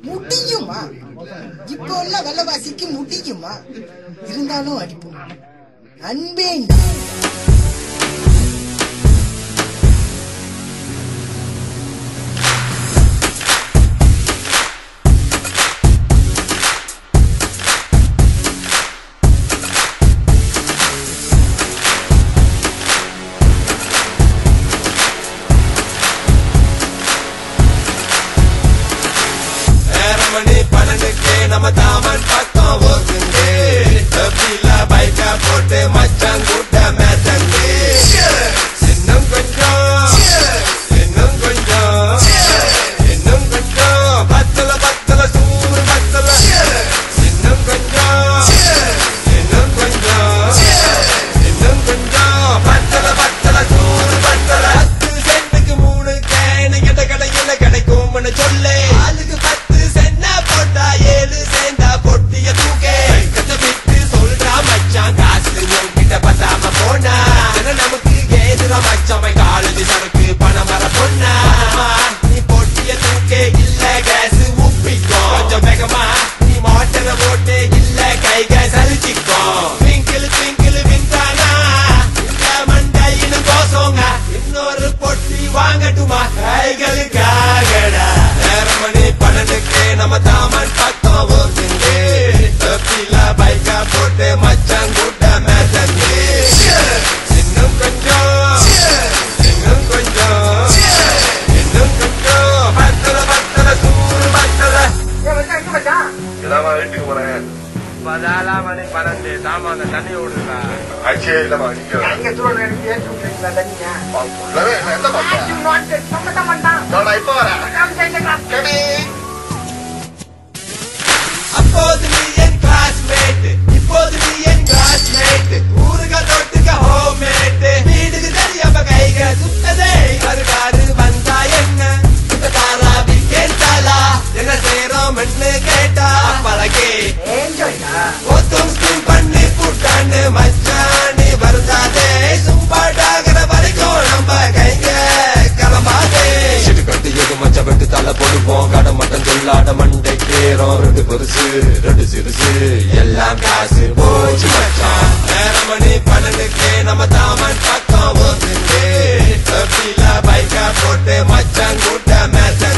முடியுமா? இப்போ உள்ள வெள்ளவாசிக்கு முடியுமா? இருந்தாலும் அடிப்போம். அன்பே நம்ம தாமன் பக்கம் ஓகுங்கே தப்பிலா பைக்கா போட்டு மச்சான் கூட்ட மேத்தங்கே இன்னும் கொஞ்சம் இன்னும் கொஞ்சம் இன்னும் கொஞ்சம் பத்தல பத்தல சூறு பத்தல இன்னும் கொஞ்சம் இன்னும் கொஞ்சம் இன்னும் கொஞ்சம் பத்தல பத்தல சூறு பத்தல 10 சென்ட்டுக்கு 3 கேன் எந்த கடையில கிடைக்கும்னு சொல்லு ஆளுக்கு 10 சென்ட் போட்டா 7 சேர்ந்தா பொட்டிய தூக்கே கத்த விட்டு சொல்றா மச்சான் காசு உன்கிட்ட பத்தாம போனா நமக்கு ஏதுரா மச்சான் காலேஜ் சரக்கு பணம் வர பொண்ணா நீ பொட்டிய தூக்கே இல்ல கேஸ் உப்பிக்கோ கொஞ்சம் வேகமா நீ மோட்டரை போட்டு இல்ல கை கேஸ் அழிச்சிக்கோ ட்விங்கிள் ட்விங்கிள் விண்டானா இல்ல மண்டையின்னு கோசோங்க இன்னொரு பொட்டி வாங்கட்டுமா கைகளுக்காகடா நேரமணி 12க்கு நம்ம தாமன் பக்கம் ஓகுங்கே தப்பிலா பைக்கா போட்டு மச்சான் கூட்ட மேத்தங்கே இன்னும் கொஞ்சம் இன்னும் கொஞ்சம் இன்னும் கொஞ்சம் பத்தல பத்தல சூறு பத்தல இல்லாம வீட்டுக்கு போறேன் 12 சாமான தண்ணி ஓடுதா ஆச்சே இல்லமா நீங்க என்ன பண்றேன் இப்ப வரேன் அப்போது நீ என் கிளாஸ்மேட் இப்போது நீ என் கிளாஸ்மேட் ஊருக தொட்டுக்க ஹோம்மேட் வீடுக்கு தெரியாம கைக சுத்ததே கருகாரு வந்தா என்ன இந்த தாராபி கேட்டாலா என்ன செய்யறோம்னு கேட்டா பழகே ஒத்தும் ஸ்கூல் பண்ணி புட்டான்னு மச்சானி வருந்தாதே சும்பாடாகிற வரைக்கும் நம்ம கைங்க கிளம்பாதே கட்டி எது மச்ச வெட்டு தலை போடுவோம் கடை மட்டும் சொல்லாட மண்டை கேறோம் 2 பெருசு 2 சிறுசு எல்லாம் காசு போச்சு மச்சான் நேரமணி 12க்கு நம்ம தாமன் பக்கம் ஓகுங்கே தப்பிலா பைக்கா போட்டு மச்சான் கூட்ட மேத்த